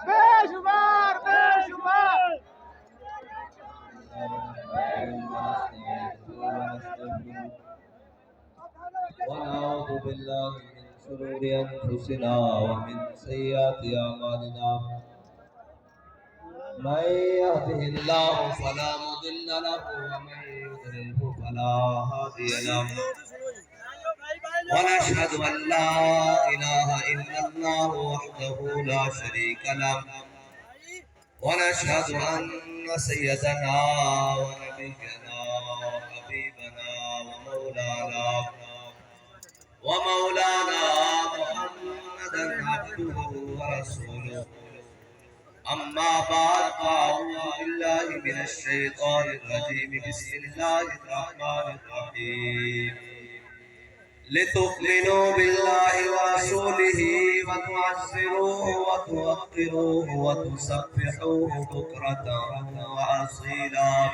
بشمار بشمار ونعوذ بالله من شرور أنفسنا ومن سيئات أعمالنا من يهده الله فلا مضل له ومن يضلله فلا هادي له ونشهد أن لا إله إلا الله وحده لا شريك له ونشهد أن سيدنا ونبينا حبيبنا ومولانا محمدا عبده ورسوله أما بعد فأعوذ بالله من الشيطان الرجيم بسم الله الرحمن الرحيم لتؤمنوا بالله ورسوله وتعزروه وتوقروه وتسبحوه بكرة وأصيلا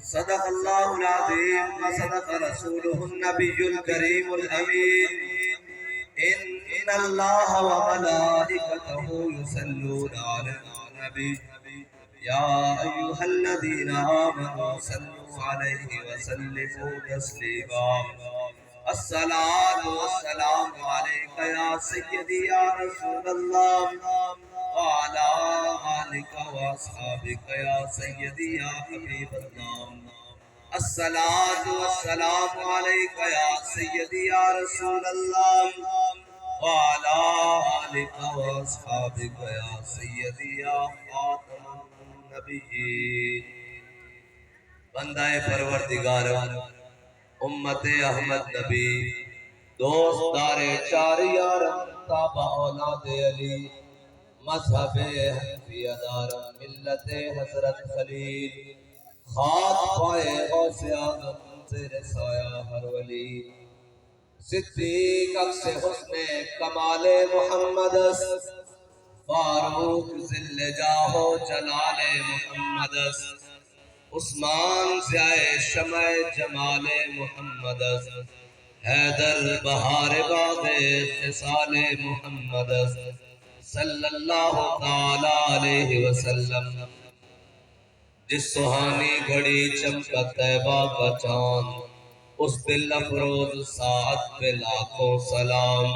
صدق الله العظيم وصدق رسوله النبي الكريم الأمين إن الله وملائكته يصلون على النبي يا أيها الذين آمنوا صلوا عليه وسلموا تسليما الصلاة والسلام عليك يا سيدي يا رسول الله وعلى آلك وأصحابك يا سيدي يا حبيب الله الصلاة والسلام عليك يا سيدي يا رسول الله وعلى آلك وأصحابك يا سيدي يا خاتم النبيين بندہ پروردگار امت احمد نبی دوست دار چار یارم تابع اولاد علی مذہب حنفیہ دارم ملت حضرت خلیل خاک پائے غوث اعظم زیر سایہ ہر ولی صدیق عکس حسن کمال محمد فاروق ذل جاہ و جلال محمد عثمان ضیاء شمع جمال محمد حیدر بہار باغ خصال محمد صلی اللہ تعالی علیہ وسلم جس سہانی گھڑی چمکا طیبہ کا چاند اس دل افروز ساعت پہ لاکھوں سلام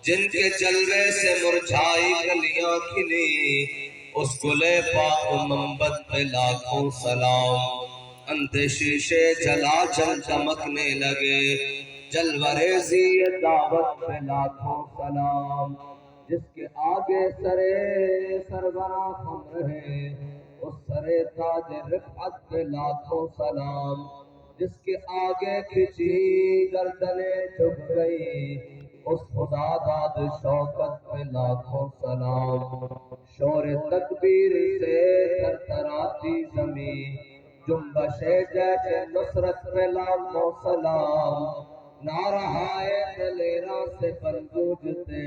جن کے جلوے سے مرجھائی کلیاں کھلی اس گلے پاک و منبت پہ لاکھوں سلام اندھے شیشے جلا جل چمکنے لگے جلوریزی دعوت پہ لاکھوں سلام جس کے آگے سرے سربراہ خم رہے اس سرے تاج رفعت پہ لاکھوں سلام جس کے آگے کھچی گردنیں جھک گئی اس خدا داد شوکت پہ لاکھوں سلام شور تکبیر سے تھرتھراتی زمین جنبش جیش نصرت پہ لاکھوں سلام نارہائے دلیراں سے بنگوجتے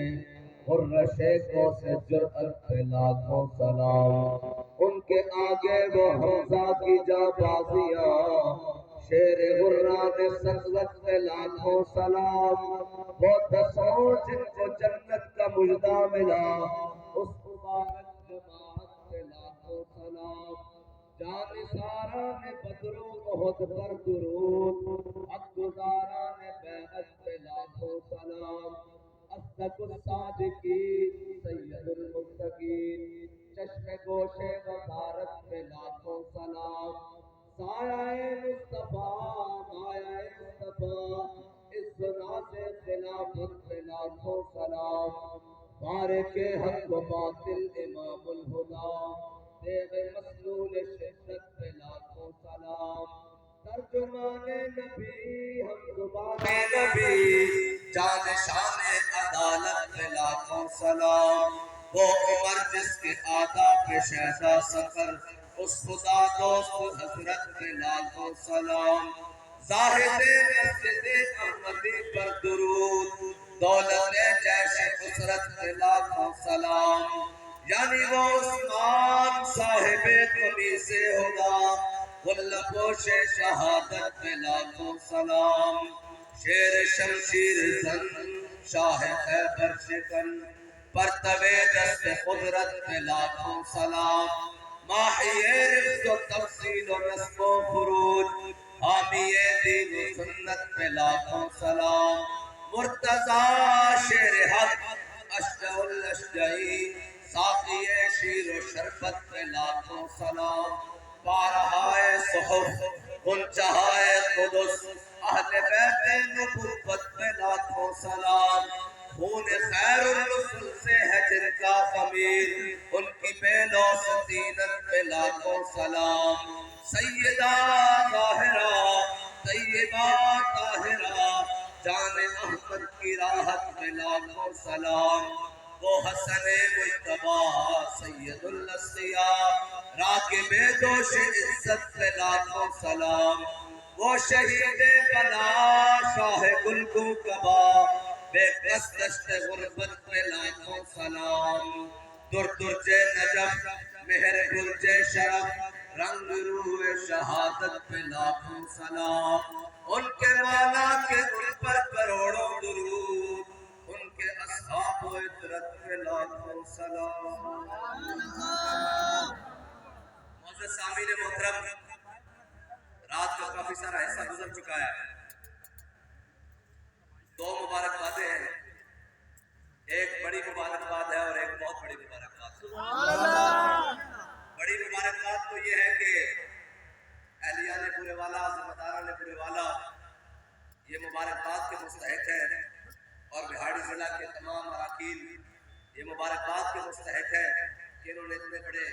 غرشے کو سے جرأت پہ لاکھوں سلام ان کے آگے وہ حمزہ کی جاں بازیاں شیر غران سطوت پہ لاکھوں سلام وہ دسوں جن کو جنت کا مجدہ ملا اس مبارک جماعت پہ لاکھوں سلام جانثاران بدر و احد پر درود حقداران بیعت پہ لاکھوں سلام اصدق الصادقین سید المتقین چشم گوش وزارت پہ لاکھوں سلام سایہ مصطفیٰ مایہ مصطفیٰ اس بنا سے خلافت پہ لاکھوں سلام فارق حق و باطل امام الہدا دیغ مسلول شدت پہ لاکھوں سلام ترجمان نبی ہم زبان نبی جان شان عدالت پہ لاکھوں سلام وہ عمر جس کے آداب پہ شہدہ سفر اس خدا دوست حضرت پہ لاکھوں سلام زاہد مسجد احمدی پر درود دولت جیش حسرت پہ لاکھوں سلام یعنی وہ عثمان صاحب قمیص ہدا غلپوش شہادت پہ لاکھوں سلام، شیر شمشیر زن شاہ خیبر شکن پرتوے دست قدرت پہ لاکھوں سلام، ماحی رفض و تفصیل و نصب و خروج حامی دین و سنت پہ لاکھوں سلام، مرتضی شیر حق اشجع الاشجعی ساقی شیر و شربت پہ لاکھوں سلام، بارہائے صحف غنچہائے قدس اہل بیت نبوت پہ لاکھوں سلام، خون خیر الرسل سے ہے جن کا خمیر ان کی بے لوث دینت پہ لاکھوں سلام، سیدہ طاہرہ طیبہ طاہرہ جان احمد کی راحت پہ لاکھوں سلام، وہ حسن مجتبی سید الاسقیاء راکب جوش عزت پہ لاکھوں سلام، وہ شہید بلا شاہ گلگو کبا بے کس دشت غربت پہ لاکھوں سلام، در درج نجف مہر برج شرف رنگ روح شہادت پہ لاکھوں سلام، ان کے والا کے ان پر کروڑوں درود، ان کے اصحاب و عطرت پہ لاکھوں سلام۔ معزز سامعین محترم، رات کا کافی سارا حصہ گزر چکا ہے، دو مبارکبادیں ہیں، ایک بڑی مبارکباد ہے اور ایک بہت بڑی مبارکباد ہے۔ بڑی مبارکباد تو یہ ہے کہ اہلیہ پورے والا ذمہ داران پورے والا یہ مبارکباد کے مستحق ہیں، اور بہاڑی ضلع کے تمام اراکین یہ مبارکباد کے مستحق ہیں کہ انہوں نے اتنے بڑے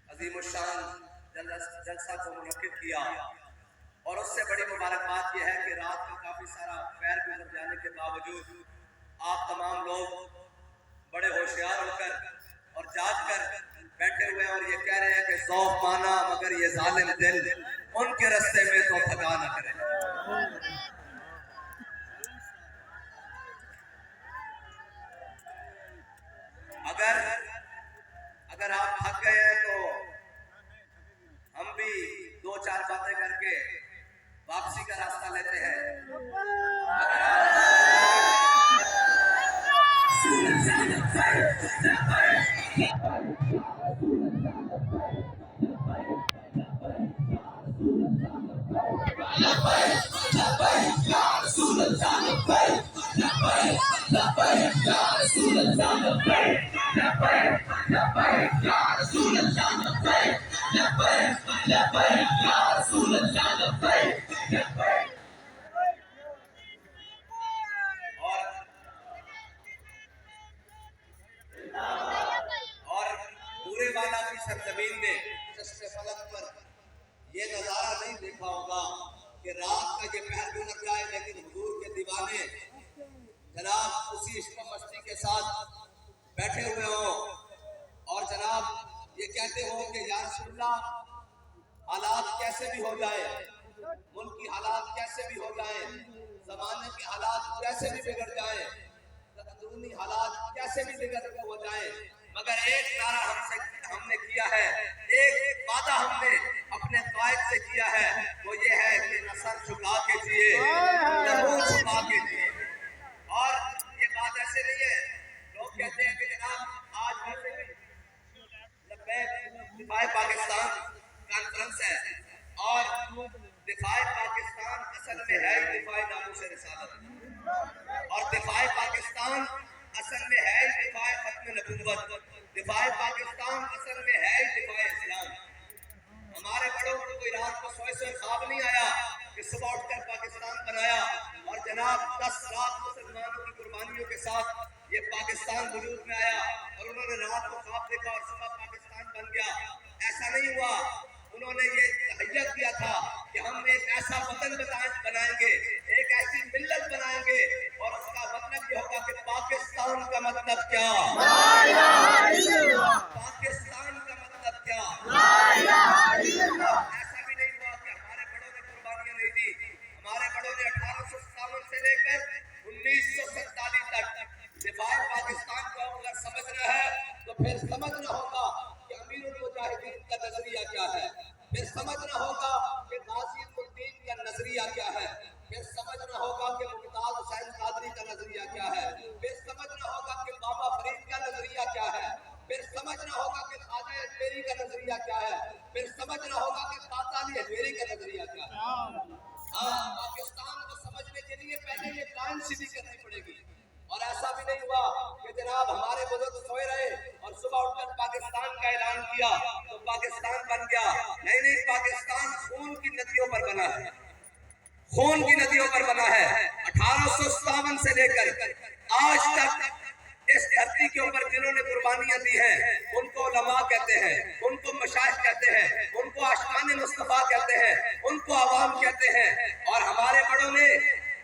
عظیم الشان جلسہ کو منعقد کیا، اور اس سے بڑی مبارکباد یہ ہے کہ رات کا کافی سارا پیر گزر جانے کے باوجود آپ تمام لوگ بڑے ہوشیار ہو کر اور جاگ کر بیٹھے ہوئے ہیں اور یہ کہہ رہے ہیں کہ ذوق مانا مگر یہ ظالم دل ان کے رستے میں تو پھگا نہ کرے۔ اگر آپ تھک گئے ہیں تو ہم بھی دو چار باتیں کر کے واپسی کا راستہ لیتے ہیں۔ اور پورے والا کی سرزمین میں چشم فلک پر یہ نظارہ نہیں دیکھا ہوگا کہ رات کا یہ پہر گزر جائے لیکن حضور کے دیوانے جناب اسی عشق و مستی کے ساتھ بیٹھے ہوئے ہوں اور جناب یہ کہتے ہوں کہ یا رسول اللہ حالات کیسے بھی ہو جائے، ملک کی حالات کیسے بھی ہو جائیں، زمانے کے حالات کیسے بھی بگڑ جائیں، اندرونی حالات کیسے بھی بگڑ ہو جائیں، مگر ایک نعرہ ہم نے کیا ہے، ایک وعدہ ہم نے اپنے قائد سے کیا ہے، وہ یہ ہے کہ نہ سر جھکا کے جیے نہ منہ چھپا کے جیے۔ اور یہ بات ایسے نہیں ہے، لوگ کہتے ہیں کہ جناب آج ویسے بھی دفاع پاکستان کانفرنس ہے اور دفاع پاکستان اصل میں ہے دفاع ناموس رسالت، اور دفاع پاکستان اصل میں ہے دفاع ختم نبوت، دفاع پاکستان اصل میں ہے دفاع اسلام۔ ہمارے بڑوں کو کوئی رات کو سوئے سوئے خواب نہیں آیا کہ صبح اٹھ کر پاکستان بنایا اور جناب 10 لاکھ مسلمانوں کی قربانیوں کے ساتھ یہ پاکستان وجود میں آیا اور انہوں نے رات کو خواب دیکھا اور صبح پاکستان بن گیا۔ ایسا نہیں ہوا، انہوں نے یہ تہیہ کیا تھا کہ ہم ایک ایسا وطن بنائیں گے، ایک ایسی ملت بنائیں گے، اور اس کا مطلب یہ ہوگا کہ پاکستان کا مطلب کیا، پاکستان کا مطلب کیا۔ ایسا بھی نہیں ہوا کہ ہمارے بڑوں نے قربانیاں نہیں دی، ہمارے بڑوں نے 1857 سے لے کر 1947 تک دفاع پاکستان کو اگر سمجھنا ہے تو پھر سمجھنا ہوگا کہ امیر المجاہدین کا نظریہ کیا ہے، پھر سمجھنا ہوگا کہ غازی الدین کا نظریہ کیا ہے، پھر سمجھنا ہوگا کہ ممتاز حسین قادری کا نظریہ کیا ہے، پھر سمجھنا ہوگا کہ بابا فرید کا نظریہ کیا ہے، پھر سمجھنا ہوگا کہ خواجہ اجمیری کا نظریہ کیا ہے، پھر سمجھنا ہوگا کہ خواجہ علی اجمیری کا نظریہ کیا ہے۔ پاکستان کو سمجھنے کے لیے پہلے یہ لائن سیدھی کرنی پڑے گی، اور ایسا بھی نہیں ہوا کہ جناب ہمارے بزرگ سوئے رہے اور صبح اٹھ کر پاکستان کا اعلان کیا تو پاکستان بن گیا۔ نہیں، پاکستان خون کی ندیوں پر بنا ہے، خون کی ندیوں پر بنا ہے۔ 1857 سے لے کر آج تک اس دھرتی کے اوپر جنہوں نے قربانیاں دی ہیں ان کو علماء کہتے ہیں، ان کو مشائخ کہتے ہیں، ان کو عاشقان مصطفیٰ کہتے ہیں، ان کو عوام کہتے ہیں۔ اور ہمارے بڑوں نے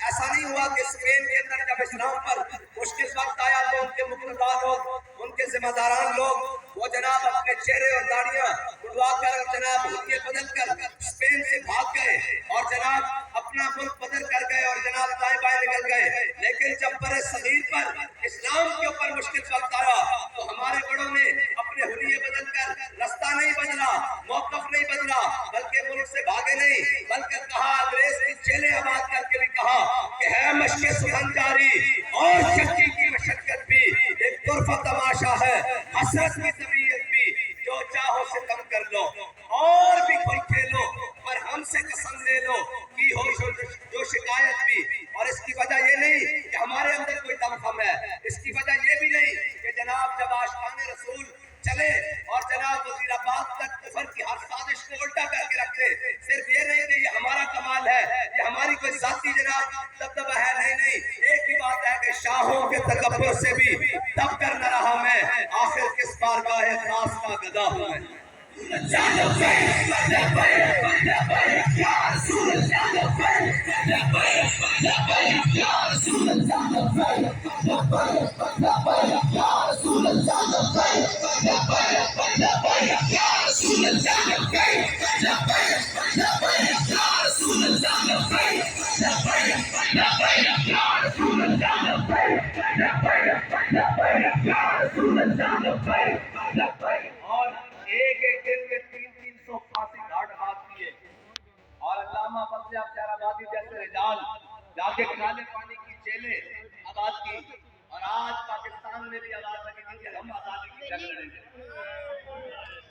ایسا نہیں ہوا کہ اسپین کے اندر جب اسلام پر مشکل وقت آیا تو ان کے مقتدار لوگ، ان کے ذمہ داران لوگ وہ جناب اپنے چہرے اور داڑیاں اڑوا کر جناب حلیے بدل کر اسپین سے بھاگ گئے اور جناب اپنا ملک بدل کر گئے اور جناب دائیں بائیں نکل گئے۔ لیکن جب برِ صغیر پر اسلام کے اوپر مشکل وقت آیا تو ہمارے بڑوں نے اپنے حلیے بدل کر رستہ نہیں بدلا، موقف نہیں بدلا، بلکہ ملک سے بھاگے نہیں، بلکہ کہا انگریز کی جیلیں آباد کر کے بھی کہا کہ ہے مشق سخن جاری اور شکی کی مشقت بھی ایک طرفہ تماشا ہے، حسرت کی طبیعت بھی جو چاہو سے کم کر لو اور بھی کھل کھیلو، پر ہم سے قسم لے لو کی ہو جو شکایت بھی۔ اور اس کی وجہ یہ نہیں کہ ہمارے اندر کوئی دم خم ہے، اس کی وجہ یہ بھی نہیں کہ جناب جب عاشقان رسول چلے اور جناب وزیر آباد تک کفر کی ہر سازش کو الٹا کر کے رکھتے، صرف یہ نہیں کہ یہ ہمارا کمال ہے، یہ ہماری کوئی ذاتی جناب دبدبہ ہے، نہیں، ایک ہی بات ہے کہ شاہوں کے تکبر سے بھی دب کر نہ رہا میں، آخر کس بارگاہ خاص کا گدا ہوں میں۔ اور ایک ایک دن میں 300 پھانسی گھاٹ ہاتھ کیے، اور علامہ فضل اختیار آبادی جیسے رجال جا کے کالے پانی کی جیلیں آباد کی، اور آج پاکستان میں بھی آواز لگی کہ ہم آزادی کی جنگ لڑیں گے۔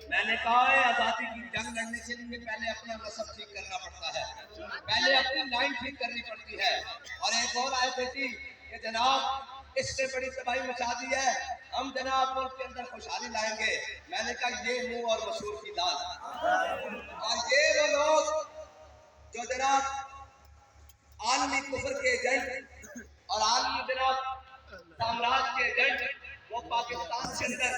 میں نے کہا ہے آزادی کی جنگ لڑنے کے لیے پہلے اپنا نسب ٹھیک کرنا پڑتا ہے، پہلے اپنی لائن ٹھیک کرنی پڑتی ہے۔ اور ایک اور آیت تھی کہ جناب اس نے بڑی تباہی مچا دی ہے، ہم جناب ملک کے اندر خوشحالی لائیں گے۔ میں نے کہا یہ منہ اور مسور کی دال، اور یہ وہ لوگ جو جناب عالمی کفر کے ایجنٹ اور عالمی جناب سامراج کے ایجنٹ، وہ پاکستان کے اندر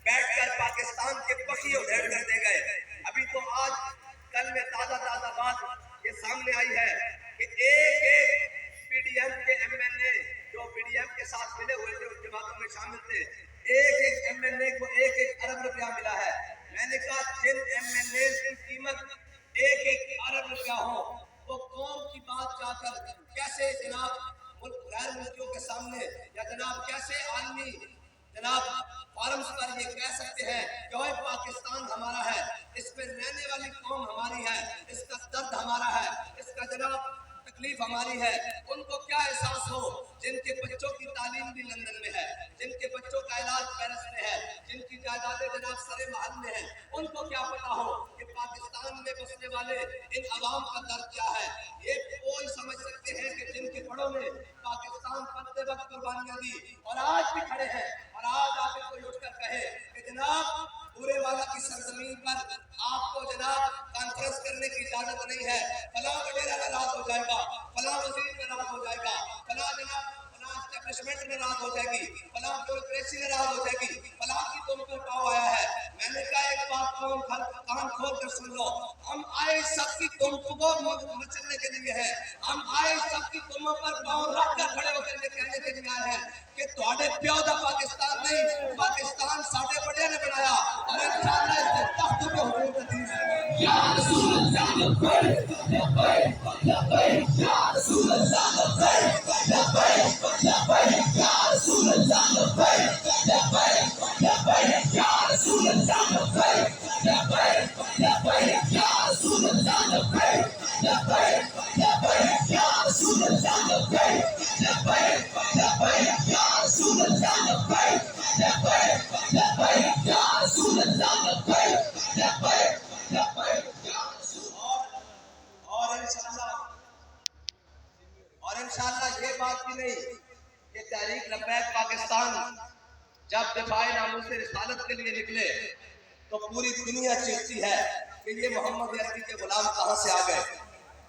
بیٹھ کر پاکستان کے پکی ادھیڑ کر دے گئے۔ ابھی تو آج کل میں تازہ بات یہ سامنے آئی ہے کہ ایک پی ڈی ایم کے ایم این اے جو پی ڈی ایم کے ساتھ ملے ہوئے تھے، ان کے باتوں میں شامل تھے، ایک ایم این اے کو 1 ارب روپیہ ملا ہے۔ میں نے کہا جن ایم این اے کی قیمت 1 ارب روپیہ ہو، وہ قوم کی بات جا کر کیسے جناب غیر ملکیوں کے سامنے یا جناب کیسے عالمی جناب فارمز پر یہ کہہ سکتے ہیں کہ اوہ پاکستان ہمارا ہے، اس میں رہنے والی قوم ہماری ہے، اس کا درد ہمارا ہے، اس کا جناب تکلیف ہماری ہے۔ ان کو کیا احساس ہو جن کے بچوں کی تعلیم بھی لندن میں ہے، جن کے بچوں کا علاج پیرس میں ہے، جن کی جائیدادیں جناب سرے محل میں ہیں، ان کو کیا پتا ہو کہ پاکستان میں بسنے والے ان عوام کا درد کیا ہے۔ یہ کوئی سمجھ سکتے ہیں کہ جن کے بڑوں نے پاکستان پڑتے وقت قربانیاں دی اور آج بھی کھڑے ہیں، اور آج آگے کوئی اٹھ کر کہے کہ جناب پورے والا کی سرزمین پر آپ کو جناب کانفرنس کرنے کی اجازت نہیں ہے، فلاں وغیرہ ناراض ہو جائے گا، فلاں وزیر ناراض ہو جائے گا، فلاں جناب اسٹیبلشمنٹ ناراض ہو جائے گی، فلاں بیوروکریسی ناراض ہو جائے گی، فلاں کی تم پر پاؤ آیا ہے۔ میں نے کہا ایک بات کان کھول کر سن لو، ہم آئے سب کی تم کو مچلنے کے لیے ہے، ہم آئے سب کی تموں پر پاؤں رکھ کر کھڑے ہو کر یہ کہنے کے لیے آئے ہیں کہ تھوڑے پیو دا پاکستان نہیں، پاکستان ساڈے بڑے نے بنایا، اور انشاءاللہ اس کے تخت پہ حکومت دین ہے۔ یا رسول اللہ لبیک لبیک لبیک، یا رسول اللہ لبیک لبیک لبیک، یا رسول اللہ لبیک لبیک لبیک۔ اور انشاءاللہ یہ بات بھی نہیں کہ تحریک لبیک پاکستان جب دفاع ناموس رسالت کے لیے نکلے تو پوری دنیا چیختی ہے کہ یہ محمد عربی کے غلام کہاں سے آ گئے.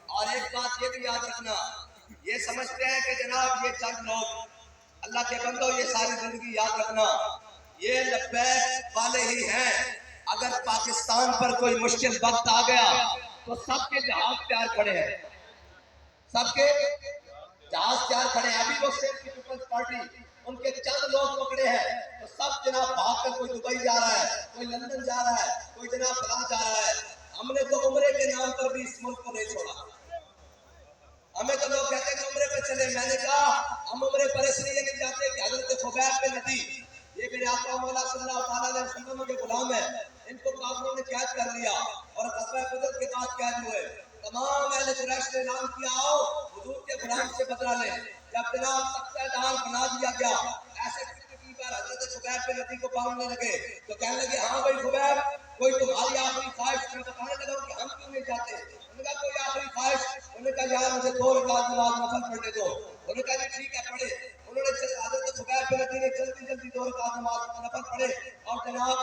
اور ایک بات یہ بھی یاد رکھنا، یہ سمجھتے ہیں کہ جناب یہ چند لوگ، اللہ کے بندو یہ ساری زندگی یاد رکھنا یہ لبیک والے ہی ہیں. اگر پاکستان پر کوئی مشکل وقت آ گیا تو سب کے جہاز تیار کھڑے ہیں، سب کے جہاز تیار کھڑے ہیں. ابھی وہ اسٹیٹ کی پیپلز پارٹی ان کے چند لوگ پکڑے ہیں تو سب جناب بھاگ کر کوئی دبئی جا رہا ہے، کوئی لندن جا رہا ہے، کوئی جناب فلاں جا رہا ہے. ہم نے تو عمرے کے نام پر بھی اس ملک کو نہیں چھوڑا. ہمیں تو لوگ کہتے ہیں کہ عمرے پہ چلے. میں نے کہا ہم عمرے پر اس لیے نہیں جاتے کہ حضرت خبیب بن ندی یہ میرے آقا مولا صلی اللہ علیہ وسلم کے غلام ہیں، ان کو کافروں نے قید کر لیا اور غزوہ بدر کے بعد قید ہوئے. تمام اہل قریش نے اعلان کیا آؤ حضور کے غلام سے بدلہ لیں. جب جناب تختہ دار بنا دیا گیا ایسے ٹکٹی پر حضرت خبیب بن ندی کو باندھنے لگے تو کہنے لگے ہاں بھائی خبیب کوئی تمہاری آخری خواہش. میں بتانے لگا ہوں کہ ہم کیوں نہیں جاتے. انہوں نے کہا کوئی آخری خواہش. انہوں نے کہا یار مجھے 2 رکعت نماز نفل پڑھنے دو. انہوں نے کہا جی ٹھیک ہے پڑھے. انہوں نے حضرت خبیب بن ندی نے جلدی 2 رکعت نماز نفل پڑھے اور جناب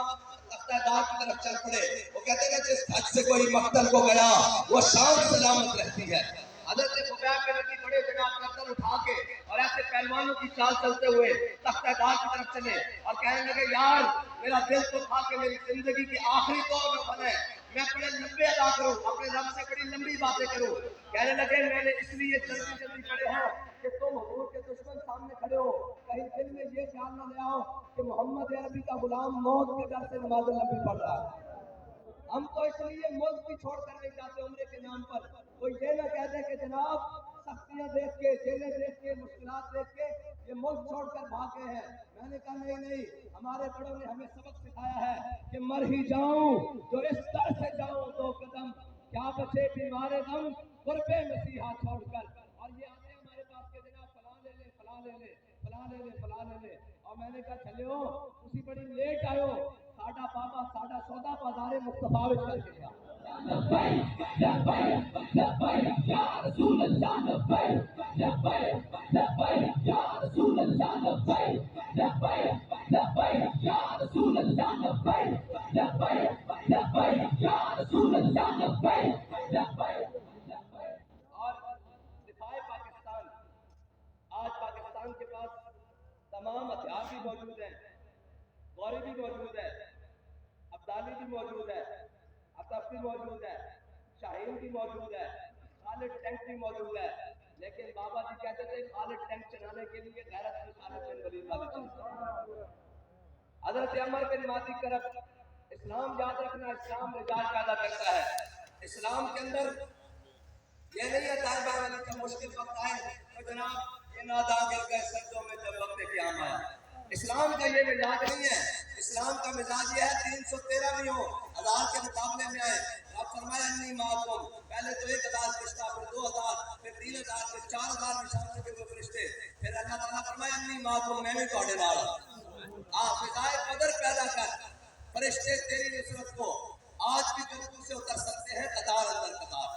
تختہ دار کی طرف چل پڑے. وہ کہتے ہیں جس حج سے کوئی مقتل کو گیا وہ شان سلامت رہتی ہے. حضرت خبیب بن ندی بڑے جناب مقتل اٹھا کے اور ایسے پہلوانوں کی چال چلتے ہوئے تختہ دار کی طرف چلے اور کہنے لگے یار میرا دل تو تھا کہ میری زندگی کی آخری دور میں بنے میں اپنے لمبے ادا کروں، اپنے رب سے بڑی لمبی باتیں کروں. کہنے لگے میں نے اس لیے جلدی پڑے ہیں کہ تم حضور کے دشمن سامنے کھڑے ہو کہیں دل میں یہ خیال نہ لے آؤ کہ محمد عربی کا غلام موت کے ڈر سے نماز نبی پڑھ رہا ہے. ہم تو اس لیے ملک بھی چھوڑ کر نہیں جاتے عمرے کے نام پر. کوئی یہ نہ کہہ دے کہ جناب سختیاں دیکھ کے جیلیں دیکھ کے مشکلات دیکھ کے یہ ملک چھوڑ کر بھاگ گئے ہیں. میں نے کہا نہیں ہمارے بڑوں نے ہمیں سبق سکھایا ہے کہ مر ہی جاؤں جو اس در سے جاؤں 2 قدم کیا بچے بیمار غم قربے مسیحا چھوڑ کر. اور یہ آتے ہیں ہمارے پاس کہ جناب فلاں لے لے فلاں لے لے فلاں لے لے فلاں لے لے. اور میں نے کہا چلے ہو اسی بڑی لیٹ آئے ہو. ساڈا بابا ساڈا سودا بازار مصطفیٰ وچ کر کے گیا. لبیک لبیک لبیک یا رسول اللہ لبیک لبیک لبیک یا رسول اللہ لبیک لبیک لبیک یا رسول اللہ لبیک لبیک لبیک یا رسول اللہ لبیک لبیک. اور دفاع پاکستان آج پاکستان کے پاس تمام ہتھیار بھی موجود ہیں، غوری بھی موجود ہے، ابدالی بھی موجود ہے، اطف بھی موجود ہے، شاہین بھی موجود ہے، خالد ٹینک بھی موجود ہے. لیکن بابا جی کہتے تھے خالد ٹینک چلانے کے لیے غیرت کی خالد بن ولید والی چیز. حضرت عمر بن مادی کرب اسلام یاد رکھنا اسلام رجال پیدا کرتا ہے. اسلام کے اندر یہ نہیں ہے طالبان علی کا مشکل وقت آئے تو جناب یہ نادا گر گئے سجدوں میں جب وقت قیام آیا. اسلام کا یہ مزاج نہیں ہے. اسلام کا مزاج یہ ہے 313 بھی ہو 1000 کے مقابلے میں آئے. آپ فرمایا انی معکم پہلے تو 1000 فرشتہ پھر 2000 پھر 3000 پھر 4000 نشان سے وہ فرشتے پھر اللہ تعالیٰ فرمایا انی معکم میں بھی تھوڑے نال ہوں. آپ فضائے بدر پیدا کر فرشتے تیری نصرت کو آج بھی گردوں سے اتر سکتے ہیں قطار اندر قطار.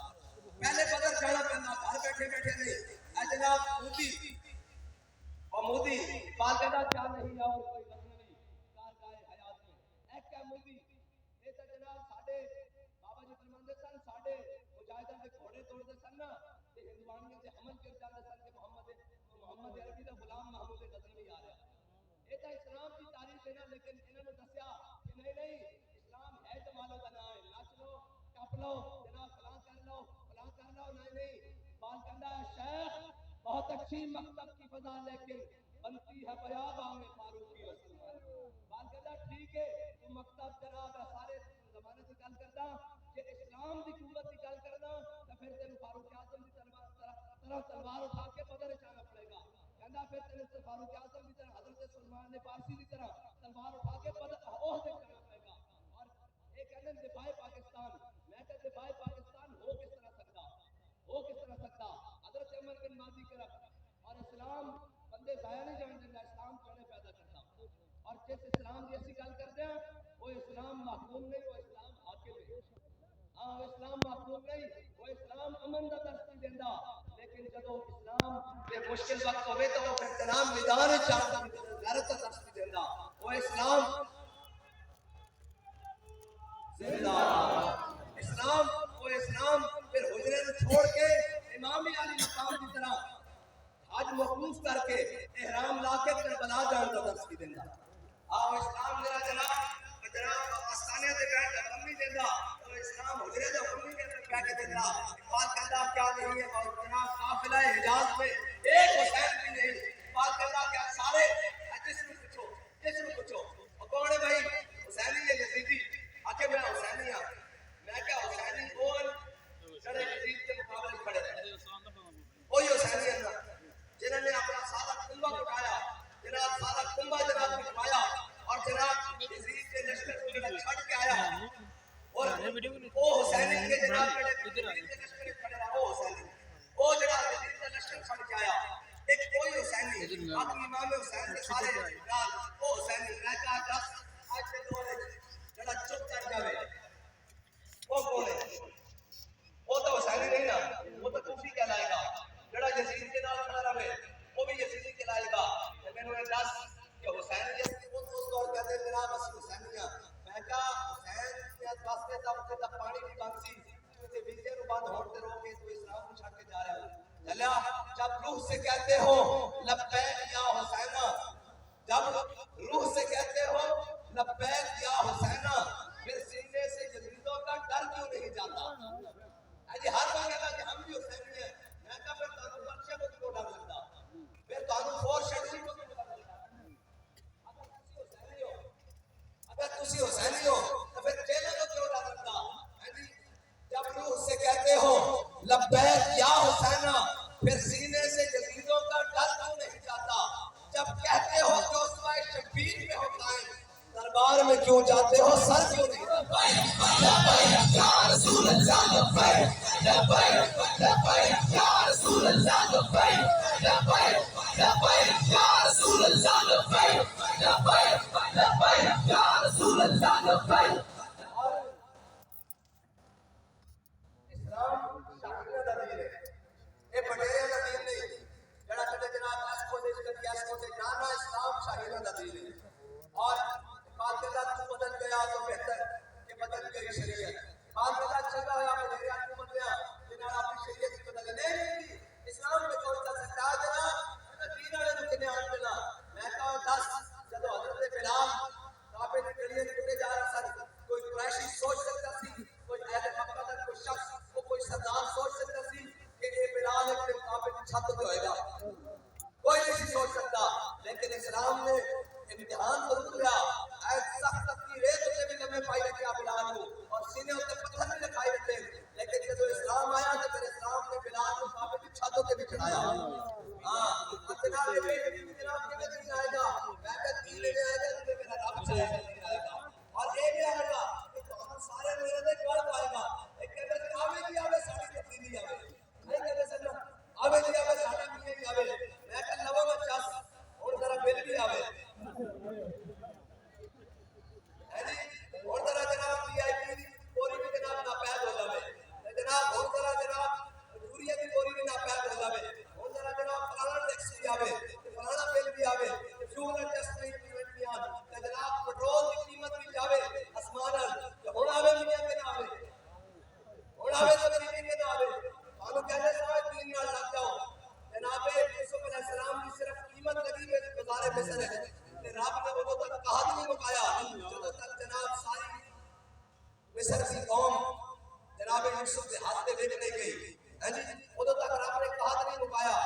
پہلے بدر جانا پڑنا گھر بیٹھے بیٹھے نہیں. اے جناب مودی اور مودی باقاعدہ کیا نہیں اور کوئی وطنی کار گائے حیات میں ایک ہے مودی یہ تو جناب ساڈے بابا جی فرماندے سن ساڈے مجاہداں دے گھوڑے توڑدے سن نا تے ہندوانیاں دے حمل کر جاندے سن کہ محمد عربی دا غلام محمود غزنوی آ رہا. یہ تو اسلام کی تاریخ ہے نا. لیکن انہوں نے دسیا کہ نہیں اسلام ہے جمالوں کا نام ہے ناچ لو ٹپ لو جناب فلاں کر لو فلاں کر لو. نہیں بال کہندا ہے شیخ بہت اچھی مکتب کی فضا لیکن بنتی ہے بیاباں میں فاروقی رسول. بال کہندا ٹھیک ہے تو مکتب جناب ہے سارے زمانے سے گل کردا کہ اسلام دی قوت کی گل کرنا تو پھر تینوں فاروق اعظم دی طرح تلوار اٹھا کے بدر جانا پڑے گا. کہندا پھر تینوں فاروق اعظم دی طرح حضرت سلمان فارسی دی طرح تلوار اٹھا کے بدر احد جانا پڑے گا. اور ایک کہندے دفاع پاکستان مشکل وقت ہوئے تو وہ احترام میدان چاہتا غیرت کا درس بھی دینا وہ اسلام زندہ اسلام وہ اسلام پھر حجرے میں چھوڑ کے امام علی مقام کی طرح حج موقوف کر کے احرام لا کے کربلا جان کا درس بھی دینا آؤ اسلام میرا جناب آستانے سے بیٹھ کر حکم نہیں دیتا تو اسلام حجرے سے حکم نہیں بیٹھ کے دیتا بات کہتا کیا نہیں ہے اور جناب قافلہ حجاز میں ایک حسین بھی نہیں بات کہتا کیا سارے جس میں پوچھو اور کون ہے بھائی حسینی ہے یزیدی آکے میں حسینی ہوں میں کیا حسینی کون جڑے یزید کے مقابلے کھڑے رہے وہی حسینی ہے جنہوں نے اپنا سارا کنبہ اٹھایا جناب سارا کنبہ جناب اٹھایا اور جناب یزید کے لشکر کو جناب چھڑ کے آیا اور وہ حسینی کے جناب یزید کے لشکر کھڑے رہا وہ حسینی وہ جناب یزید کے لشکر چھڑ کے آیا ایک کوئی حسینی باقی امام حسین کے سارے جناب وہ حسینی میں کہا دس آج کے دور ہے جناب چپ کر جاوے وہ کون ہے وہ تو حسینی نہیں نا وہ تو کوفی کہلائے گا جڑا یزید کے نال کھڑا رہے وہ بھی یزیدی کہلائے گا میں نے دس کہ حسین جیسے وہ دوست اور کہتے ہیں جناب اس حسینیہ میں کہا حسین کے دس کے تب پانی کی بند سی اسے ویزے رو بند ہوتے رہو گے تو اسلام کو چھڑ کے جا رہے ہو چلیا جب روح سے کہتے ہو لبیک یا حسینہ جب روح سے کہتے ہو لبیک یا حسینہ پھر سینے سے یزیدوں کا ڈر کیوں نہیں جاتا جی ہر بار کہتا کہ ہم بھی حسینی ہیں میں کہا پھر تانوں بخشے کو کیوں ڈر لگتا پھر تانوں فور شیڈول کو کیوں ڈر لگتا اگر تسی حسینی ہو تو پھر چیلے کو کیوں ڈر لگتا جب روح سے کہتے ہو لبیک یا حسینہ پھر سینے سے یزیدوں کا ڈر کیوں نہیں جاتا جب کہتے ہو کہ اسوہ شبیر میں ہو قائم دربار میں کیوں جاتے ہو سر کیوں نہیں لبیک یا رسول اللہ لبیک لبیک لبیک یا رسول اللہ لبیک لبیک لبیک یا رسول اللہ لبیک لبیک لبیک یا رسول اللہ لبیک اسلام شاہیہ دا دین ہے اے بڑیرے دا دین نہیں جڑا کہتے جناب اس کو دے کر اس کو دے جانا اسلام شاہیہ دا دین ہے اور بات کہتا تو بدل گیا تو بہتر کہ بدل گئی شریعت بات کہتا چلا ہوا بڑیرے کو بدلیا جناب اپنی شریعت کو بدل نہیں اسلام میں چھوڑتا سکتا جناب دین والے نو کنے آن دینا میں کہا 10 جب حضرت بلال کعبے کی گلیاں نکلے جا رہا سر کوئی قریشی سوچ سکتا سی کوئی اہل مکہ کا کوئی شخص وہ کوئی سردار سوچ سکتا سی کہ یہ بلال ایک دن کعبے کی چھت پہ ہوئے گا کوئی نہیں سوچ سکتا لیکن اسلام نے امتحان ضرور لیا اے سخت کی ریت سے بھی لمحے پائی رکھے بلال کو اور سینے ہوتے پتھر بھی لکھائی رکھے لیکن جب اسلام آیا تو پھر اسلام نے بلال کو کعبے کی چھتوں پہ بھی چڑھایا جناب جناب کے دین آئے گا میں کہ دین لے آئے گا تو میرا رب چاہے دین آئے گا اور ایک بھی آئے گا کہ تو سارے میرے دے گڑ پائے گا ایک کہتے ہیں آوے کی آوے ساڑی تبدیلی آوے نہیں کہتے سننا آوے کی آوے ساڑی میے کی آوے میں کہ لوگوں میں چاس اور ذرا بل بھی آوے اور ذرا جناب پی آئی پی پوری بھی جناب ناپید ہو جاوے جناب اور ذرا جناب جوریہ کی پوری بھی ناپید ہو جاوے اور ذرا جناب فلانا ٹیکس بھی آوے فلانا بل بھی آوے فیول ٹیکس نہیں پیمنٹ بھی آوے جناب پٹرول کی قیمت بھی جاوے اسمان ہوں آوے میاں کے نہ آوے ہوں آوے تو میری کے نہ آوے آنو کہنے سوائے دین نہ لگ جاؤ جناب یوسف علیہ السلام کی صرف قیمت لگی ہے گزارے مصر ہے رب نے وہ تک کہا نہیں مکایا جب تک جناب ساری مصر کی قوم جناب یوسف کے ہاتھ میں بیچنے گئی ہے جی وہ تک رب نے کہا نہیں مکایا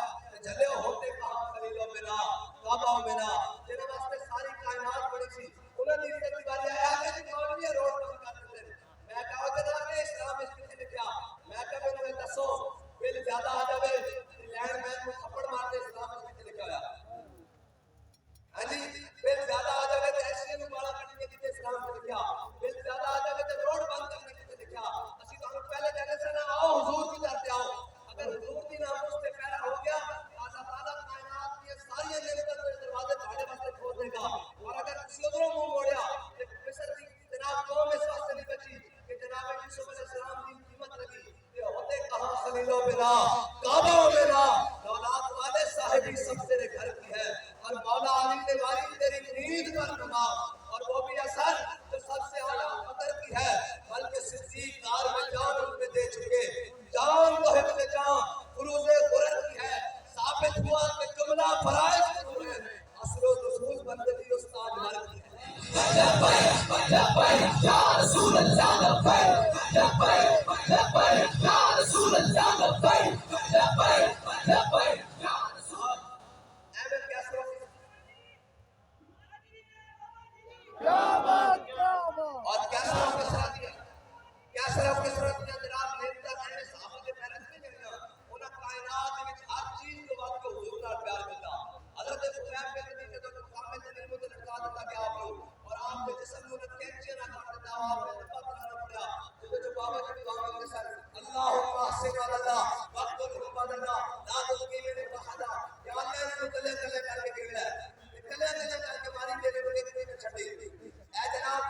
جلے ہوتے کہاں خلیل و بنا کعبہ و بنا جنہاں واسطے ساری کائنات بڑی سی انہوں نے عزت دیواری آیا ہے کہ مولوی روڈ پر کر دیتے میں کہا جناب نے اسلام اس کسی نے کیا میں کہا میں نے دسو بل زیادہ آ جاوے لینڈ مین کو تھپڑ مارتے اسلام اس کسی نے کیا ہاں جی بل زیادہ آ جاوے تو ایسے میں مالا کرنے کی اسلام نے کیا بل زیادہ آ جاوے تو روڈ بند کرنے کی نے کیا اسی تو ہم پہلے کہنے سے نہ آؤ حضور کی طرف آؤ اگر حضور کی نام اس سے پیرا ہو گیا اللہ تعالیٰ کائنات کی ساری نعمتوں کے دروازے تمہارے واسطے کھول دے گا اور اگر کسی ادھروں منہ موڑیا تو مصر کی جناب قوم اس واسطے نہیں بچی کہ جناب یوسف علیہ السلام کی قیمت لگی کہ ہوتے کہاں خلیل و بنا کعبہ و بنا اولاد والے صاحب صاحبی سب تیرے گھر کی ہے اور مولا علی نے والی تیری نیند پر نماز اور وہ بھی اثر جو سب سے اعلیٰ قدر کی ہے بلکہ صدیق کار میں جان ان پہ دے چکے جان تو حفظ جان فروز قرآن کی ہے ثابت ہوا کہ جملہ فرائض ضرور ہے اصل و رسول بندگی استاد مرد کی ہے یا رسول اللہ لبیک لبیک لبیک یا رسول اللہ لبیک لبیک لبیک یا رسول احمد کیسے ہو کیا بات کیا بات اور کیسا ہو کسرا دیا کیسا ہو کسرا دیا جناب نیتا کہنے صحابہ کے پیرس نہیں کرنا انہاں کائنات میں ہر چیز کو وقت کو حضور نال پیار دیتا حضرت خبیب کے نبی کے تو مقام میں تنین مجھے لٹکا دیتا کہ آپ لوگ اور آپ کے جسم میں انہیں کینچے نہ کر دیتا آپ نے دفعہ بنانا پڑا جو بابا جب بابا کے سر اللہم احسن عددا وقت الحب عددا لا تلقی من بحدا یا اللہ نے کلے کلے کر کے کہنا ہے کلے کلے کر کے ماری تیرے کو ایک نہیں چھڑی اے جناب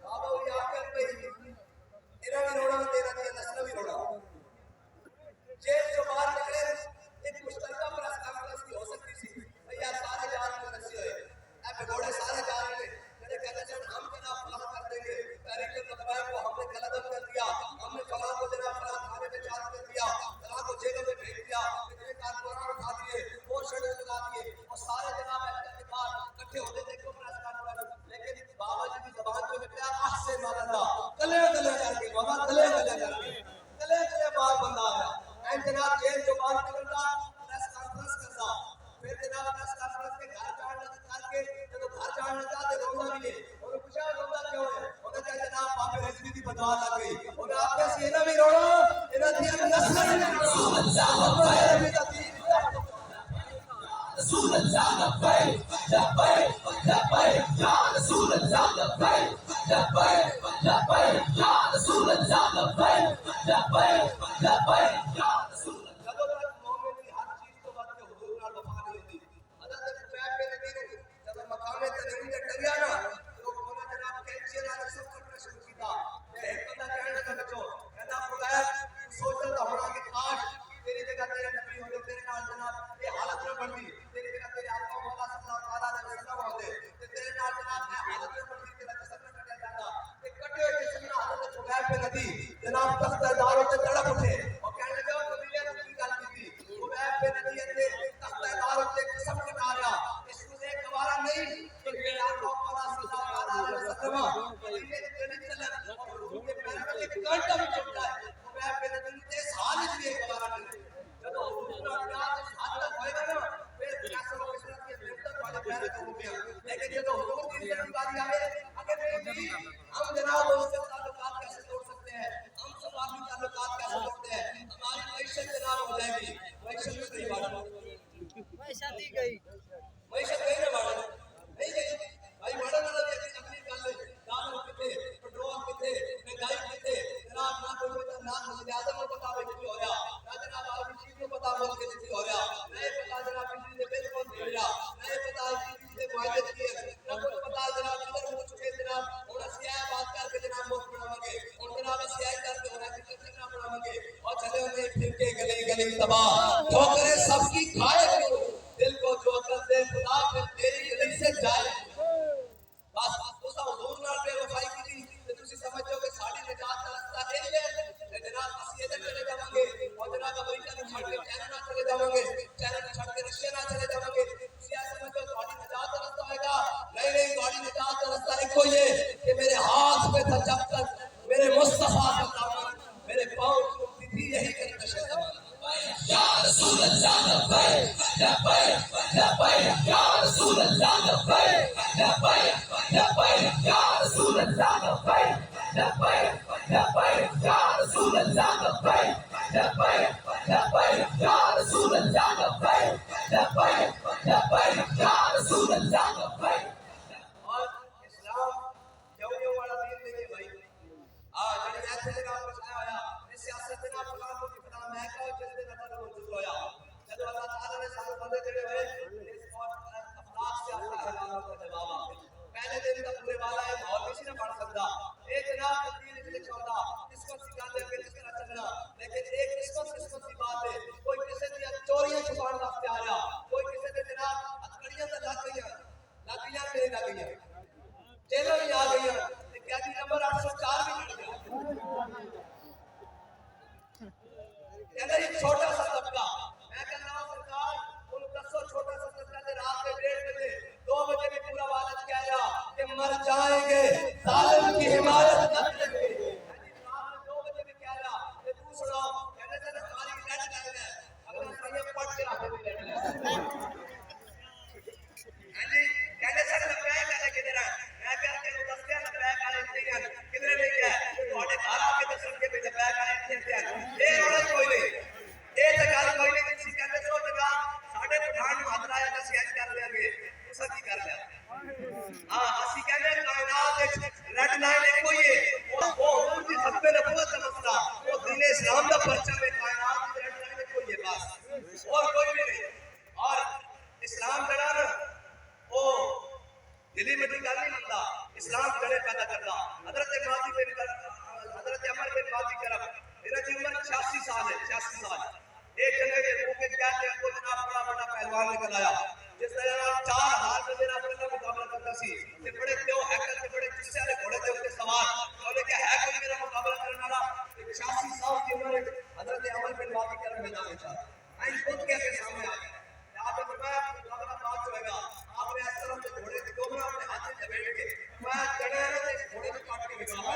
بابا ہوئی آکر پہ انہوں نے روڑا تیرا دیا نسل بھی روڑا جیل جو باہر نکلے ایک مشترکہ پرس کانفرنس کی ہو سکتی تھی بھئی سارے جان میں نسی ہوئے اے بگوڑے سارے جان میں جنہیں کہتے ہیں ہم جناب فلاح کر دیں گے تحریک طلباء کو ہم نے قلعدم کر دیا ہم نے فلاح کو جناب فلاح کھانے میں چارج کر دیا فلاح کو جیلوں میں بھیج دیا اتنے کارپوران اٹھا دیے اور شڑے لگا دیے اور سارے جناب اہل کے بعد اکٹھے ہوتے دیکھو پرس کانفرنس لیکن بابا جی کی زبان جو نکلا احسن عددا کلے کلے کر کے بابا کلے کلے کر کے کلے کلے بار بندہ آیا اے جناب جیل جو بار نکلتا پریس کانفرنس کرتا پھر جناب پریس کانفرنس کے گھر جانا کر کے جب گھر جانا چاہتے روزہ بھی لے انہوں پوچھا روزہ کیوں ہے انہوں نے کہا جناب پاپے رجوی کی بدوا لگ گئی انہوں آپ کے سینہ بھی روڑا انہوں نے دیا نسل بھی روڑا رسول اللہ لبیک لبیک لبیک یا رسول اللہ لبیک لبیک لبیک یا رسول اللہ لبیک لبیک لبیک یا رسول اللہ جب تک مومن کی ہر چیز کو وقت حضور نال وفا نہیں ہوتی حضرت خبیب کے نبی نے جب مقام تنعیم تے ٹریا نا تو انہوں نے جناب کینچے نال سب کرنا شروع کیتا تے ایک بندہ کہنے لگا بچو کہنا خبیب سوچتا ہونا کہ کاش تیری جگہ تیرے نبی ہوتے تیرے نال جناب یہ حالت نہ بنتی تیری جگہ تیرے آقا مولا صلی اللہ علیہ وسلم ہوتے تیرے نال جناب یہ حالت نہ بنتی تیرا جسم نہ کٹیا جاتا کہ کٹے ہوئے جسم نہ حضرت خبیب کے نبی جناب تخت دار ہوتے تڑپ اٹھے اور کہنے لگے نبی نے کی گل کی خبیب کے نبی نے تخت دار ہوتے جسم کٹا رہا اس کو ایک گوارا نہیں کہ میرے آقا مولا صلی اللہ علیہ وسلم مدینے کے جنت چلن اور حضور کے پیروں میں ایک کانٹا بھی چبھتا ہے خبیب کے نبی نے اس حالت میں ایک گوارا نہیں جب حضور کا پیار اس حد تک ہوئے گا نا پھر کیسے لوگ اس طرح کی نفرت والے پیار کا ہو گیا لیکن یہ تو حضور کی زندگی باری آئے اگر نہیں ہم جناب اس سے تعلقات کیسے توڑ سکتے ہیں ہم سب آدمی تعلقات کیسے توڑتے ہیں ہماری معیشت جناب ہو جائے گی معیشت میں کہیں بڑھا معیشت ہی گئی معیشت کہیں نہ بڑھا نہیں گئی بھائی بڑھا نہ لگے اپنی گل دانوں کتے پٹرول کتے مہنگائی کتے جناب نہ کوئی نہ مسجد اعظم کو پتا نہیں ہو رہا نہ جناب آدمی چیز کو پتا ملک کے نہیں ہو رہا نہیں پتا جناب بجلی کے بل کون دے رہا نہیں پتا بجلی کے معاہدے کیے نہ کوئی پتا جناب ادھر ہو چکے جناب اور سیاہ بات کر کے جناب ووٹ بناؤ گے اور جناب سیاہ کر کے اور حقیقت نہ بناؤ گے اور چلے ہوئے پھر کے گلی گلی تباہ ٹھوکریں سب کی کھائے دل کو جو کر دے خدا پھر تیری گلی سے جائے بس اس حضور نال بے وفائی کی تھی تے تسی سمجھو کہ ساڈی نجات دا راستہ یہی ہے کہ جناب اسی ادھر چلے جاواں گے اور جناب امریکہ نوں چھڈ کے چائنا نہ چلے جاواں گے چائنا نوں چھڈ کے رشیا نہ چلے جاواں گے تسی ایسا سمجھو تہاڈی نجات دا راستہ ہوئے گا نہیں تہاڈی نجات دا راستہ ایک ہی ہے کہ میرے ہاتھ پہ تھا جب تک میرے مصطفیٰ کا دامن میرے پاؤں چھوٹتی تھی یہی کرتا شیطان یا رسول اللہ لبیک لبیک لبیک یا رسول اللہ لبیک لبیک لبیک یا رسول اللہ لبیک لبیک لبیک یا رسول اللہ لبیک لبیک لبیک یا رسول اللہ لبیک لبیک لبیک یا رسول اللہ لبیک اور اسلام جو والا دین نہیں بھائی جڑی ایسے جگہ پہنچایا ہویا اس سیاست دے نال فلان کو فلان میں کہو جس دے نال موجود ہویا جب اللہ تعالی نے سارے بندے جڑے ہوئے اس اور اخلاق سے اپنا اعلان کا جواب آ پہلے دن تک پورے والا ہے ماحول نہیں نہ پڑھ سکتا اے جناب دین وچ لکھا اس کو سکھاتے ہیں کہ کس طرح چلنا لیکن ایک قسمت کی بات ہے کوئی کسی دی چوریاں چھپانے واسطے آیا کوئی گاڑیاں تیز آ گئی چیلوں بھی آ گئی قیدی نمبر 804 بھی مل گیا کہنا یہ چھوٹا سا طبقہ میں کہنا ہوں سرکار ان دسو چھوٹا سا طبقہ دے رات کے 1:30 بجے 2 بجے بھی پورا والد کہہ رہا کہ مر جائیں گے ظالم کی حمایت نہ کریں گے 2 بجے بھی کہہ رہا کہ تو سناؤ کہنے سے ہماری نیٹ کر ہے اگر سنگے پڑھ کے رکھے بھی نیٹ کہنے سے لبیک ہے کدھر ہے میں کہا کہ وہ دستے ہیں لبیک آنے چاہیے کدھر نہیں گیا تھوڑے گھر آ کے دسن کے بھی لبیک آنے چاہیے یہ روڑا کوئی نہیں یہ تکال کوئی نہیں کسی کہتے سو جگہ ساڑھے پٹھان ہاتھ رایا کا سیاج کر لیا گے اسا کی کر لیا ہاں اسی کہنے کائنات ریڈ لائن ایک کوئی ہے وہ حضور کی ختم نبوت کا مسئلہ وہ دین اسلام کا پرچم ہے کائنات کی ریڈ لائن ایک کوئی ہے بس اور کوئی بھی نہیں اور اسلام جڑا نا وہ دلی میں گل نہیں بنتا اسلام جڑے پیدا کرتا حضرت ماضی بن حضرت عمر بن ماضی کرم میرا کی عمر 86 سال ہے 86 سال ایک جگہ کے منہ کے کہتے ہیں کو جناب بڑا بڑا پہلوان نکل آیا جس طرح 4 ہاتھ میں میرا اپنے کا مقابلہ کرتا سی تے بڑے دیو ہیکل تے بڑے جسے والے گھوڑے دے اوپر سوار انہوں نے کہا ہے کوئی میرا مقابلہ کرنے والا 86 سال کی عمر حضرت عمر بن ماضی کرم میدان میں تھا آئین خود کہہ کے سامنے آ گیا آپ نے فرمایا مقابلہ بات ہوئے گا آپ نے اس طرح سے گھوڑے کے دونوں اپنے ہاتھ سے بیٹھ کے میں چڑھے ہیں تے گھوڑے کو کاٹ کے نکالا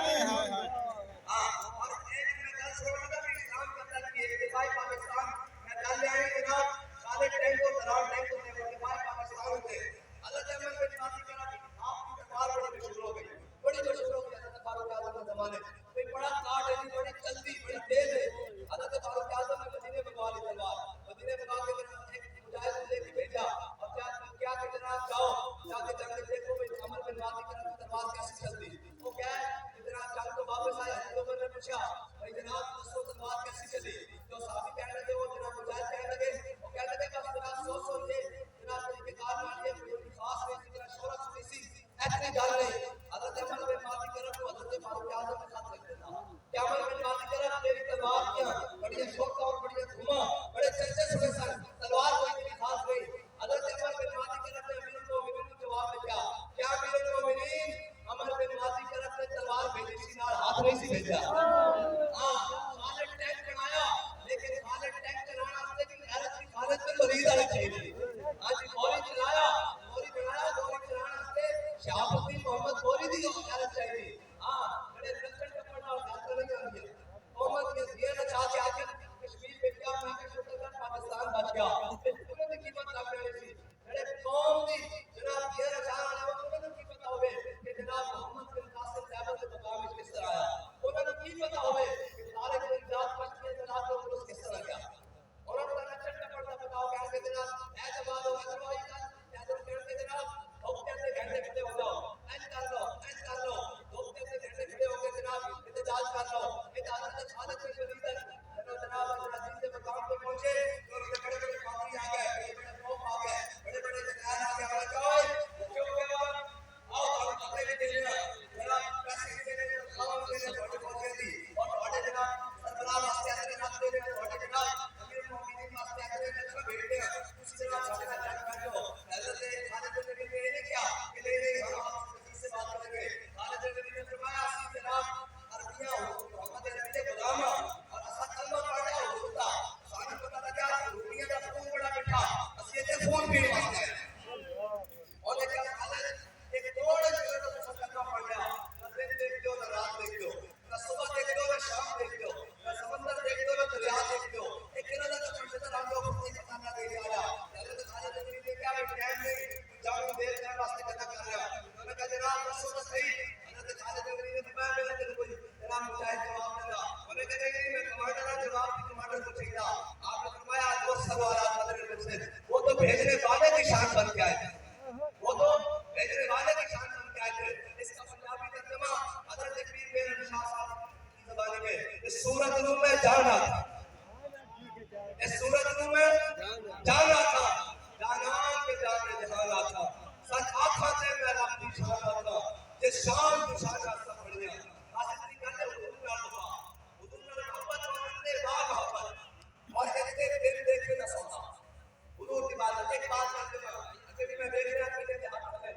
ہاں اور ایک میں گل سنوں گا کہ اسلام کا تل کی دفاعی پاکستان میں گل لے آئی جناب خالد ٹینک کو درار ٹینک کو دفاعی پاکستان ہوتے حضرت احمد بن ماضی کرم آپ کی تلوار بڑی مشہور ہو گئی حضرت فاروق اعظم کے زمانے کوئی بڑا کاٹ ہے بڑی چلتی بڑی تیز ہے حضرت فاروق اعظم نے مدینے میں منگوا لی تلوار مدینے میں منگوا کے ایک مجاہد لے کے بھیجا اور کیا کہ جناب جاؤ جا کے جنگ دیکھو بھائی عمر بن ماضی کرم کی تلوار کیسی چلتی وہ کیا ہے کہ جناب جنگ تو واپس آئے حضرت عمر نے پوچھا بھائی جناب دسو تلوار کیسی چلی جو صحابی کہنے لگے وہ جناب مجاہد کہنے لگے وہ کہنے لگے بس جناب سو یہ جناب طریقے کار مانیے کوئی خاص نہیں تھی جناب شہرت سنی سی ایسی گل نہیں حضرت عمر بن ماضی کرم کو حضرت فاروق اعظم کے ساتھ رکھ دیتا کہ عمر بن ماضی کرم تیری تلوار کیا بڑی شوق اور بڑی دھما بڑے چرچے سنے سن تلوار کوئی اتنی خاص نہیں حضرت عمر بن ماضی کرم نے امیر المومنین کو جواب دیا کیا امیر المومنین عمر بن ماضی کرم نے تلوار بھیجی سی نال ہاتھ نہیں سی بھیجا ہاں خالد ٹینک بنایا لیکن خالد ٹینک چلانا واسطے بھی غیرت کی خالد پہ مرید آنی چاہیے آج گولی چلایا گولی چلانا واسطے شہاب الدین محمد گولی دی غیرت چاہیے ہاں بڑے لکڑ ٹپڑنا اور گھر نہیں آنی ہے محمد کے دیا نچا کے آ کے کشمیر میں کیا میں کہ شکر کر پاکستان بچ گیا انہوں نے کی پتہ کرنی تھی بڑے قوم دی جناب دیا نچا والے انہوں نے کی پتہ ہوئے کہ جناب محمد بن قاسم صاحب کے مقام میں کس طرح آیا انہوں نے کی پتہ ہوئے کہ طارق بن زیاد پچ کے جناب کو درست کس طرح گیا اور انہوں نے لچڑ ٹپڑنا بتاؤ کہ جناب اے جواب ہو اگر وہی گل جادو کرتے جناب دھوکے سے گھنٹے کھڑے ہو جاؤ ایج کر لو دھوکے سے گھنٹے کھڑے ہو کے جناب احتجاج کر لو اجازت خالد بن ولید جناب عزیز کے مقام پہ پہنچے اور بڑے بڑے فاتح آ گئے بڑے قوم آ گئے بڑے بڑے جنرل آ گئے اور کہا بچوں کے بعد آؤ اور کپڑے بھی دے دیا جناب پیسے بھی دے دے خاص دے دے بڑے پہنچے دی اور بڑے جناب سربراہ واسطے اندر نہ دے دے بڑے جناب امیر المومنین واسطے اندر نہ بھیج دے اسی طرح چھوٹا جنگ کر دو حضرت خالد بن ولید نے کیا کہ نہیں ہم آپ سے بات کریں گے خالد بن ولید نے فرمایا اسی جناب عربیہ محمد عربی کے غلام اور اسا کلمہ پڑھا ہوتا سانو پتہ لگا دنیا کا خون بڑا میٹھا اسی تے خون پینے واسطے اور لیکن خالد ایک تھوڑا جگہ تو کلمہ پڑھ لیا دن دیکھ دو نہ رات دیکھ دو نہ صبح دیکھ دو نہ شام دیکھ دو نہ سمندر دیکھ دو نہ دریا دیکھ دو ایک نہ تو منظر ہم لوگ کو پتہ نہ دے آیا حضرت خالد بن ولید نے کیا ٹائم نہیں جانو دیر کرنے واسطے کہنا کر رہا انہوں نے کہا جناب دسو تو صحیح حضرت خالد بن ولید نے فرمایا میں نے کوئی جناب مجاہد جواب دے گا انہوں نے کہا نہیں میں کمانڈر کا جواب بھی کمانڈر کو چاہیے آپ نے فرمایا وہ سوالات بدل سے وہ تو بھیجنے والے کی شان بن کے آئے تھے وہ تو بھیجنے والے کی شان بن کے آئے تھے اس کا پنجابی ترجمہ حضرت پیر میرے شاہ صاحب کی زبان میں اس سورت نو میں جانا تھا اس سورت نو میں جانا تھا جانان کے جانے جہانا تھا سچ آنکھاں سے میں رب کی شان تھا یہ شان کی شان کا سب بڑھ گیا حاصل کی کرنے حضور نال دعا حضور نال محبت کرنے با محبت اور ایسے دل دیکھے نہ سوتا حضور کی بات ایک بات کرتے ہیں ابھی میں دیکھ رہا تھا کہ ہاتھ میں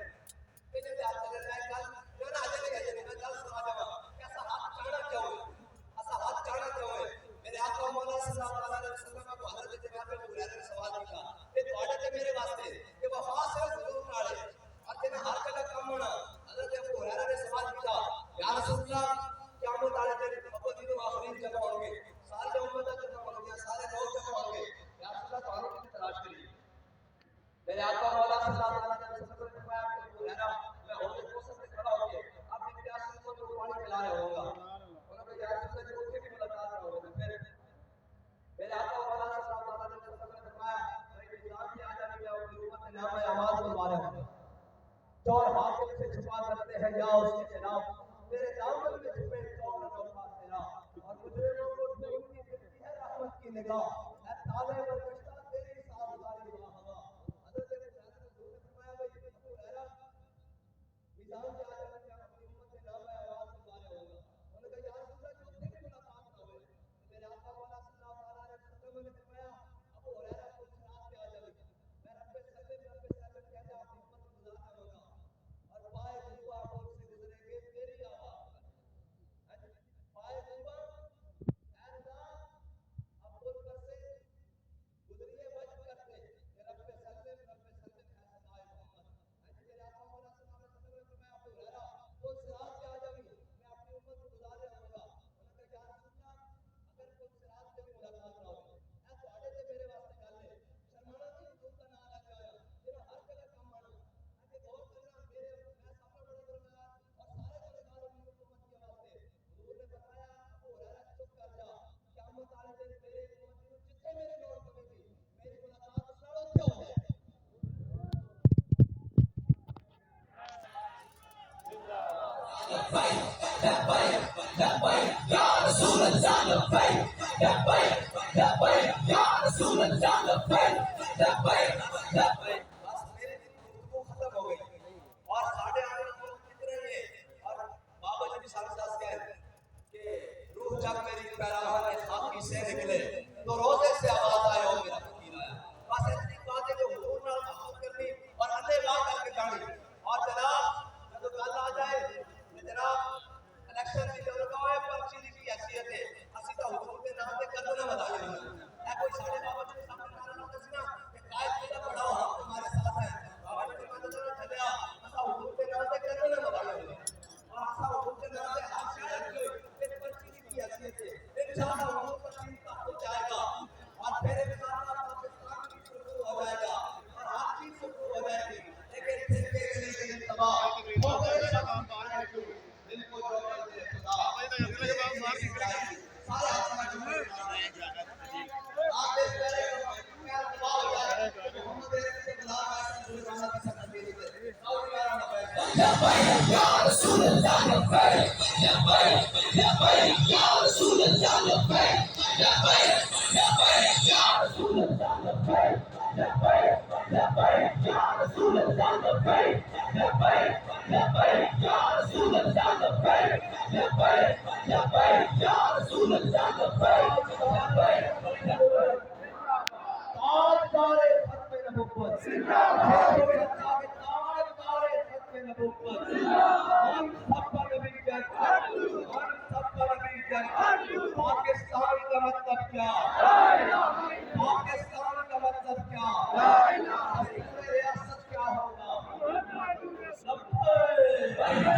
دیگا اے تالے برگشتہ تیری سازگاری واہ واہ حضرت ابو ہریرہ نے فرمایا بھائی ابو ہریرہ میدان سے آ جانا کیا اپنی امت سے نام آواز پکارے ہوگا انہوں نے کہا یا رسول اللہ جو تیری ملاقات نہ ہوئے میرے آقا مولا صلی اللہ علیہ وسلم نے فرمایا ابو ہریرہ کو سرات پہ آ جائے میں رب سلم کہتا اپنی امت کو گزارنا ہوگا اور پائے خوبا پور سے گزریں گے تیری آواز پائے خوبا اے اللہ اب پور پر سے گزریے بچ کرتے کہ رب سلم ہے صدائے محمد میرے آقا مولا صلی اللہ علیہ وسلم نے ابو ہریرہ وہ سرات پہ آ جاوی میں اپنی امت کو گزار رہا ہوں گا انہوں نے کہا یا رسول اللہ اگر کوئی سرات پہ بھی ملاقات نہ ہوئے اے تھوڑے تے میرے واسطے گل ہے شرمانا نہیں حضور کا نام لے کے آیا جنہوں ہر جگہ کام آنا کہ غور کرنا میرے میں سب سے بڑا گنہگار اور سارے گنہگار اپنی امت کے واسطے حضور نے فرمایا ابو ہریرہ چپ کر جا قیامت والے دن میرے امت کو جتنے میرے لوڑ پوے گی میری ملاقات اس نال اوتھے ہو جائے بس میری گفتگو ختم ہو گئی اور ساڑھے آنے لوگ کتنے ہیں اور بابا جی بھی سارے ساتھ کہہ رہے کہ روح جب میری پیراہن خاکی سے نکلے تو روزے سے آواز آئے ہو میرا فقیر آیا بس اتنی بات ہے جو حضور نال محبت کرنی اور اندے لا کر کے جانی اور جناب جب گل آ جائے کہ جناب الیکشن کی جو لگا ہے پرچی کی حیثیت ہے اسی تو حضور کے نام سے قدر نہ بدائے اے کوئی ساڑھے بابا جی سامنے نعرہ لاتا سی نا کہ قائد کیسا پڑھاؤ ہم تمہارے ساتھ ہیں بابا جی فرماتے تھے چلیا اسا حضور کے نام سے قدر نہ بدائے اور اسا حضور کے نام سے ہر شاید کوئی ایک پرچی کی حیثیت ہے انشاءاللہ حضور کا دین تک ہو جائے گا اور پھر انشاءاللہ پاکستان کی شروع ہو جائے گا اور ہر چیز شروع ہو جائے گی لیکن پھر کے لیے تباہ ہو گئے شام پانے کو دل کو جو کرتے خدا سارے ہاتھ میں آتے پہلے میں تباہ ہو جائے محمد سے بلا کر سورہ جنت کی سب تبدیلی دے اور میرا نبی یا رسول اللہ لبیک لبیک لبیک یا رسول اللہ لبیک لبیک لبیک یا رسول اللہ لبیک لبیک لبیک یا رسول اللہ لبیک لبیک لبیک یا رسول اللہ لبیک لبیک لبیک یا رسول اللہ لبیک لبیک تاجدار ختم نبوت تاجدار ختم نبوت ہم سب پر نبی کہتے ہیں ہم سب پر نبی کہتے ہیں پاکستان کا مطلب کیا پاکستان کا مطلب کیا ریاست کیا ہوگا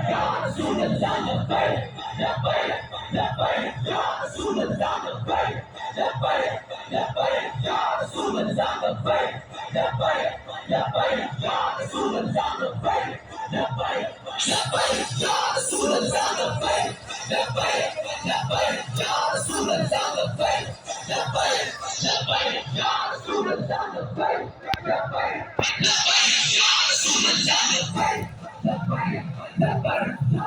یا رسول اللہ لبیک لبیک لبیک یا رسول اللہ لبیک لبیک لبیک یا رسول اللہ لبیک لبیک لبیک یا رسول اللہ لبیک لبیک لبیک یا رسول اللہ لبیک لبیک لبیک یا رسول اللہ لبیک لبیک لبیک یا رسول اللہ لبیک لبیک